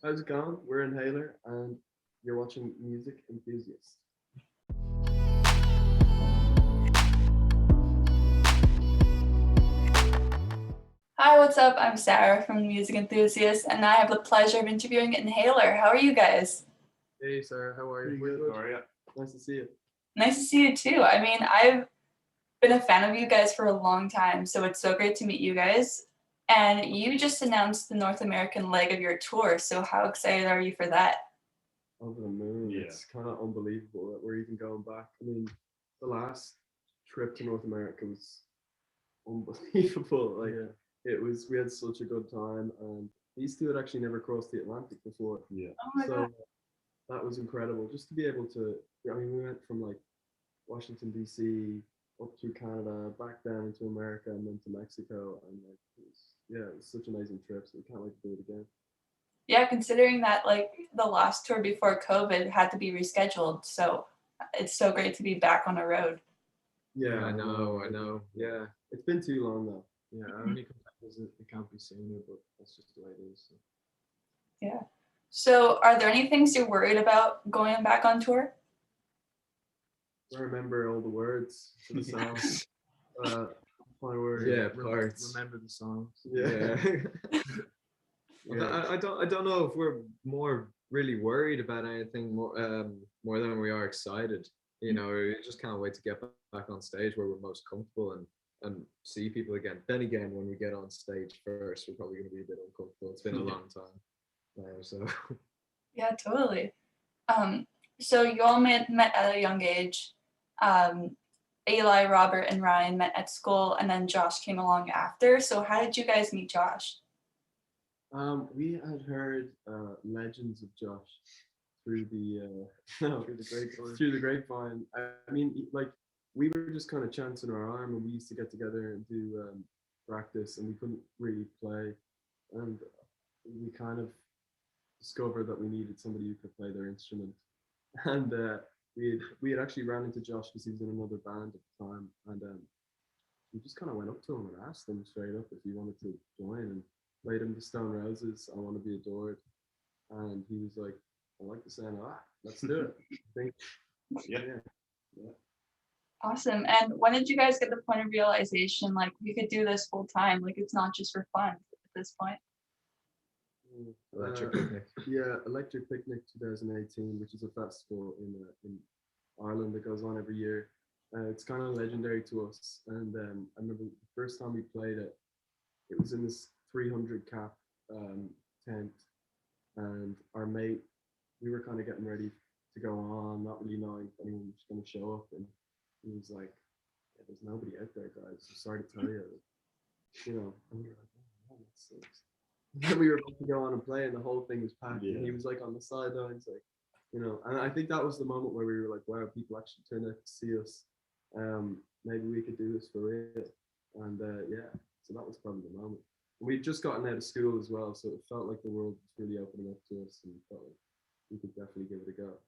How's it going? We're Inhaler, and you're watching Music Enthusiast. Hi, what's up? I'm Sarah from Music Enthusiast, and I have the pleasure of interviewing Inhaler. How are you guys? Hey, Sarah, how are you? Pretty good. How are you? Nice to see you. Nice to see you too. I mean, I've been a fan of you guys for a long time, so it's so great to meet you guys. And you just announced the North American leg of your tour, so how excited are you for that? Over the moon. Yeah. It's kind of unbelievable that we're even going back. I mean, the last trip to North America was unbelievable. We had such a good time, and these two had actually never crossed the Atlantic before. Yeah. Oh my So god. that was incredible. Just to be able to, I mean, we went from like Washington D.C. up through Canada, back down into America, and then to Mexico, and like it was such an amazing trip. So we can't wait to do it again. Yeah, considering that like the last tour before COVID had to be rescheduled, so it's so great to be back on the road. Yeah, I know. Yeah, it's been too long though. Yeah, our only complaint is that it can't be sooner, but that's just the way it is. So. Yeah. So are there any things you're worried about going back on tour? I remember all the words to the songs. My word. Yeah, parts. Remember the songs. Yeah. I don't know if we're more really worried about anything more than we are excited. You know, we just can't wait to get back on stage where we're most comfortable and see people again. Then again, when we get on stage first, we're probably going to be a bit uncomfortable. It's been a long time now, so. Yeah, totally. So you all met at a young age. Eli, Robert, and Ryan met at school, and then Josh came along after. So how did you guys meet Josh? We had heard legends of Josh through the through the grapevine. I mean, like we were just kind of chancing our arm, and we used to get together and do practice, and we couldn't really play, and we kind of discovered that we needed somebody who could play their instrument, and we had actually ran into Josh because he was in another band at the time, and we just kind of went up to him and asked him straight up if he wanted to join, and played him the Stone Roses, I Want to Be Adored, and he was like, I like the sound of that, let's do it. I think, Yeah. Awesome. And when did you guys get the point of realization, like we could do this full time? Like it's not just for fun at this point. Electric Picnic. Yeah, Electric Picnic 2018, which is a festival in Ireland that goes on every year. It's kind of legendary to us, and I remember the first time we played it, it was in this 300 cap tent, and our mate, we were kind of getting ready to go on, not really knowing if anyone was going to show up, and he was like, yeah, there's nobody out there, guys, I'm sorry to tell you, and we were like, oh, that sucks. Then we were about to go on and play, and the whole thing was packed, and he was like on the sidelines, like, and I think that was the moment where we were like, wow, people actually turned out to see us. Maybe we could do this for real, and so that was probably the moment. We'd just gotten out of school as well, so it felt like the world was really opening up to us, and felt like we could definitely give it a go.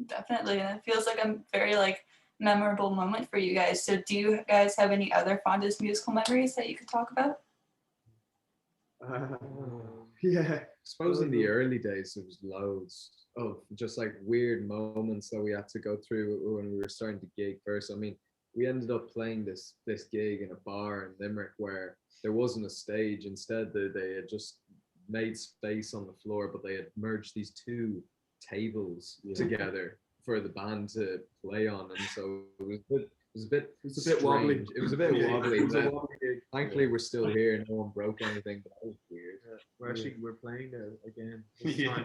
Definitely. And it feels like a very like memorable moment for you guys. So do you guys have any other fondest musical memories that you could talk about? Yeah, I suppose in the early days there was loads of just like weird moments that we had to go through when we were starting to gig first. I mean, we ended up playing this gig in a bar in Limerick where there wasn't a stage. Instead, they had just made space on the floor, but they had merged these two tables together for the band to play on, and so it was a bit wobbly. It was a bit wobbly. It was a But wobbly gig. thankfully, we're still here. No one broke anything, but that was weird. We're playing there again.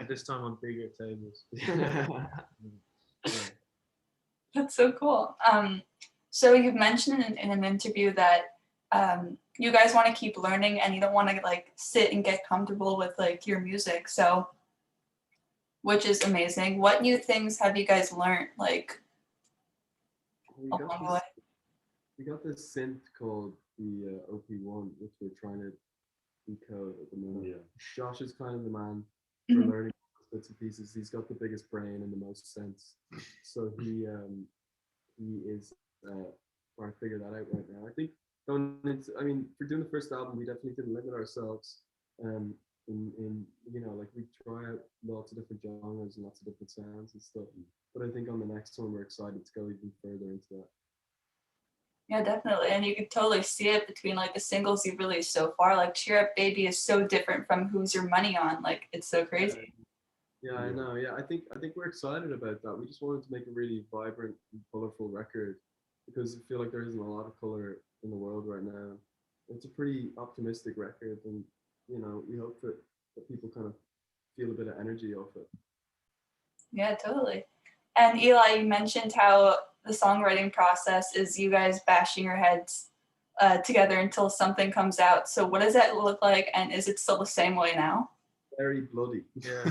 This time on bigger tables. That's so cool. So you've mentioned in an interview that you guys want to keep learning and you don't want to like sit and get comfortable with like your music. So, which is amazing. What new things have you guys learned like along the way? We got this synth called the OP1, which we're trying to decode at the moment. Yeah. Josh is kind of the man for learning bits and pieces. He's got the biggest brain and the most sense, so he is trying to figure that out right now. I think for doing the first album, we definitely didn't limit ourselves in like we try out lots of different genres and lots of different sounds and stuff. But I think on the next one, we're excited to go even further into that. Yeah, definitely. And you can totally see it between like the singles you've released so far. Like Cheer Up Baby is so different from Who's Your Money On. Like it's so crazy. Yeah, I know. Yeah, I think we're excited about that. We just wanted to make a really vibrant and colorful record because I feel like there isn't a lot of color in the world right now. It's a pretty optimistic record, and you know, we hope that people kind of feel a bit of energy off it. Yeah, totally. And Eli, you mentioned how the songwriting process is you guys bashing your heads together until something comes out. So what does that look like, and is it still the same way now? Very bloody. Yeah.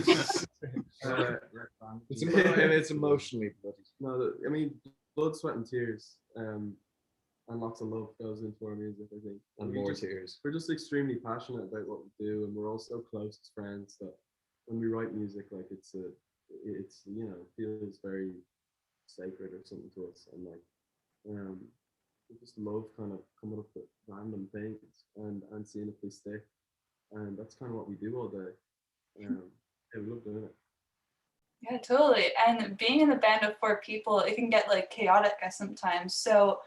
It's emotionally bloody. No, I mean, blood, sweat, and tears, and lots of love goes into our music, I think. And we more just, tears. We're just extremely passionate about what we do, and we're all so close as friends that when we write music, like it's you know, feels very sacred or something to us, and like we just love kind of coming up with random things and seeing if they stick, and that's kind of what we do all day. Yeah, we love doing it. Yeah, totally. And being in a band of 4 people, it can get like chaotic sometimes. So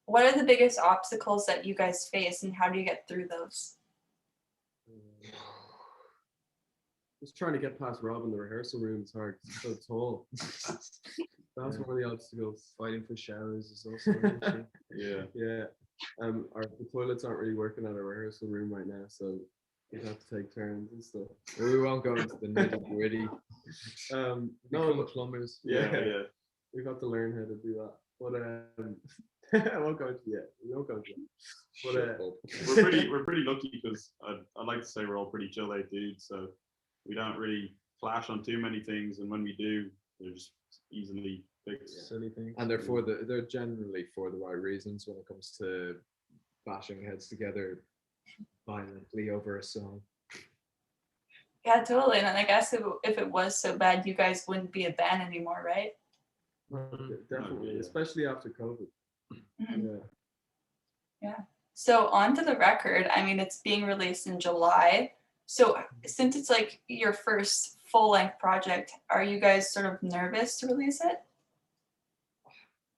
what are the biggest obstacles that you guys face, and how do you get through those? Just trying to get past Rob in the rehearsal room is hard. It's so tall. That's one of the obstacles. Fighting for showers is also an issue. Yeah. The toilets aren't really working at our rehearsal room right now, so we have to take turns and stuff. We won't go into the nitty gritty. No, Become plumbers. yeah. We've got to learn how to do that. But I won't go into it. We won't go into it. But we're pretty lucky because I'd like to say we're all pretty chill out dudes, so we don't really clash on too many things, and when we do, they're just easily fixed. Silly things. And they're generally for the right reasons when it comes to bashing heads together violently over a song. Yeah, totally. And then I guess if it was so bad, you guys wouldn't be a band anymore, right? definitely, Yeah. especially after COVID. Mhm. Yeah. So on to the record. I mean, it's being released in July. So since it's like your first full-length project, are you guys sort of nervous to release it?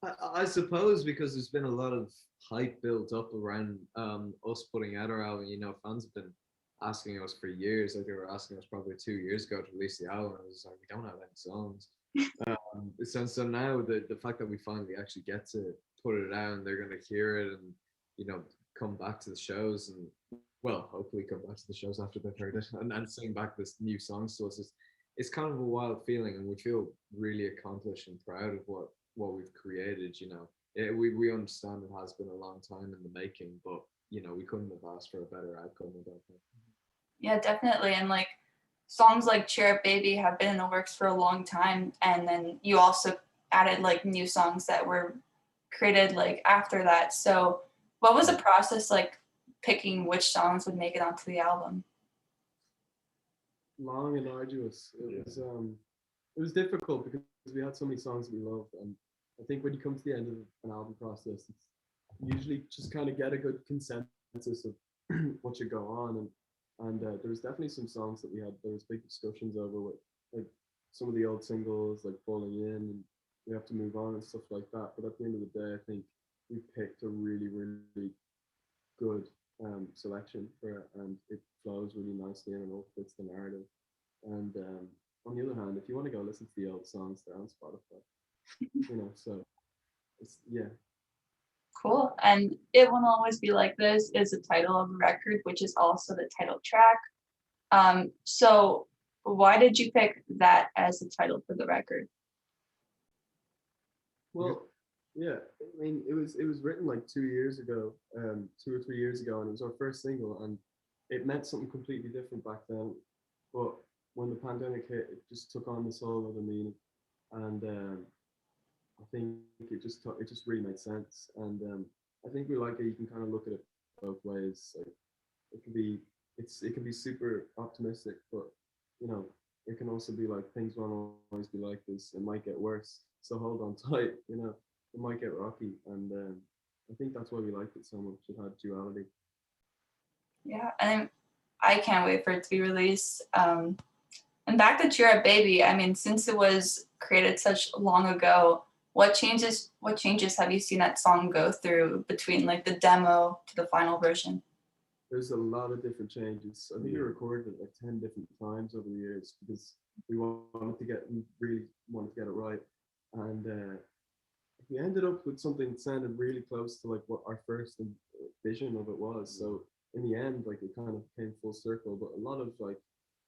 I suppose because there's been a lot of hype built up around us putting out our album. You know, fans have been asking us for years. Like they were asking us probably 2 years ago to release the album. I was like, we don't have any songs. So now the fact that we finally actually get to put it out and they're gonna hear it and you know come back to the shows and well hopefully come back to the shows after they've heard it and sing back this new songs to us. It's kind of a wild feeling and we feel really accomplished and proud of what we've created. You know, we understand it has been a long time in the making, but you know we couldn't have asked for a better outcome. I don't think. Yeah, definitely. And like songs like Cheer Up Baby have been in the works for a long time. And then you also added like new songs that were created like after that. So what was the process like picking which songs would make it onto the album? Long and arduous. It was difficult because we had so many songs that we loved, and I think when you come to the end of an album process, it's usually just kind of get a good consensus of what should go on, and there was definitely some songs that there was big discussions over with like some of the old singles like Falling In and We Have to Move On and stuff like that. But at the end of the day, I think we picked a really, really good selection for it, and it flows really nicely and it all fits the narrative. And on the other hand, if you want to go listen to the old songs, they're on Spotify. You know, so it's Cool. And It Won't Always Be Like This is the title of the record, which is also the title track. So why did you pick that as the title for the record? well, yeah. I mean, it was written like 2 years ago, 2 or 3 years ago, and it was our first single, and it meant something completely different back then. But when the pandemic hit, it just took on this whole other meaning, and I think it just really made sense. And I think we like it. You can kind of look at it both ways. Like it can be super optimistic, but you know, it can also be like things won't always be like this. It might get worse. So hold on tight. You know, it might get rocky, and I think that's why we liked it so much. It had duality. Yeah, and I can't wait for it to be released. And back to Cheer Up Baby, I mean, since it was created such long ago, what changes have you seen that song go through between like the demo to the final version? There's a lot of different changes. I think we recorded it like 10 different times over the years because we really wanted to get it right. And we ended up with something that sounded really close to like what our first vision of it was. So in the end, like it kind of came full circle, but a lot of like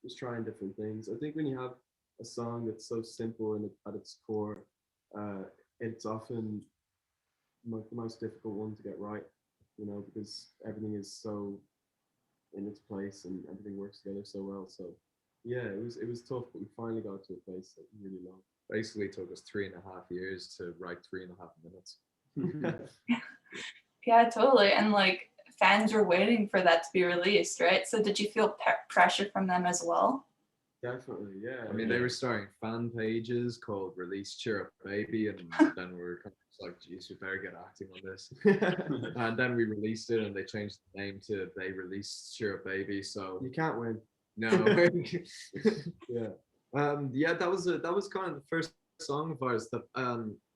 just trying different things. I think when you have a song that's so simple and at its core, it's often the most difficult one to get right, you know, because everything is so in its place and everything works together so well. So yeah, it was tough, but we finally got to a place that was really long. Basically took us 3.5 years to write 3.5 minutes. Yeah, totally. And like fans were waiting for that to be released, right? So did you feel pressure from them as well? Definitely, yeah. I mean, they were starting fan pages called Release Cheer Up Baby, and then we were kind of like, geez, we better get acting on this. And then we released it, and they changed the name to They Released Cheer Up Baby. So You can't win. no, Yeah. yeah, that was kind of the first song of ours that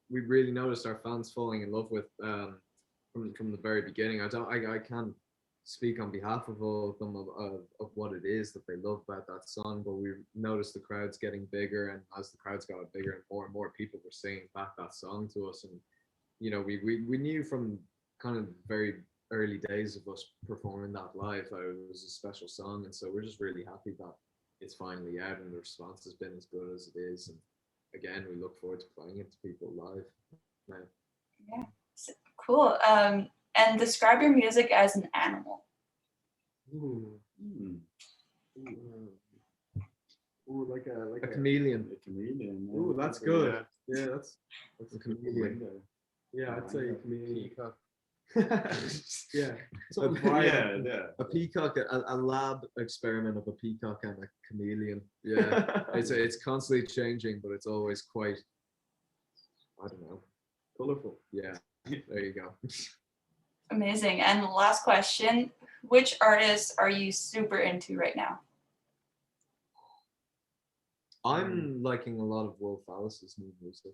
we really noticed our fans falling in love with from the very beginning. I can't speak on behalf of all of them of what it is that they love about that song, but we noticed the crowds getting bigger, and as the crowds got bigger and more people were singing back that song to us. And you know, we knew from kind of very early days of us performing that live that it was a special song, and so we're just really happy that it's finally out and the response has been as good as it is. And again, we look forward to playing it to people live now. Yeah, cool. And describe your music as an animal. Ooh. Ooh, like A chameleon. A chameleon. Yeah. Ooh, that's good. Yeah, that's A chameleon. Yeah, I'd say a chameleon. Peacock. Yeah. A, Something violent. a peacock, a lab experiment of a peacock and a chameleon. Yeah, it's constantly changing, but it's always quite, I don't know, Colorful. yeah. There you go. Amazing. And last question, which artists are you super into right now? I'm liking a lot of Wolf Alice's new music.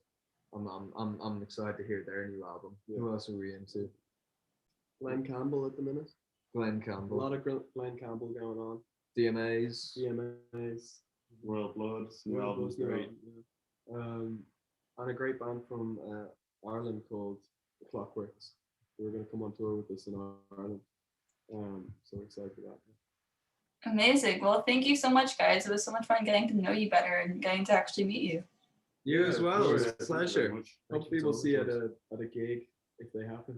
I'm excited to hear their new album. Who else are we into? Glenn Campbell at the minute. Glenn A Campbell. lot of Glenn Campbell going on. DMAs. DMAs. Royal Bloods. New Royal album's Blood's new great. album, yeah. And a great band from Ireland called The Clockworks. We're going to come on tour with us in Ireland. So excited for that. Amazing. Well, thank you so much, guys. It was so much fun getting to know you better and getting to actually meet you. You as well. It was a Thank you very pleasure. much. Hopefully we'll see you at a gig if they happen.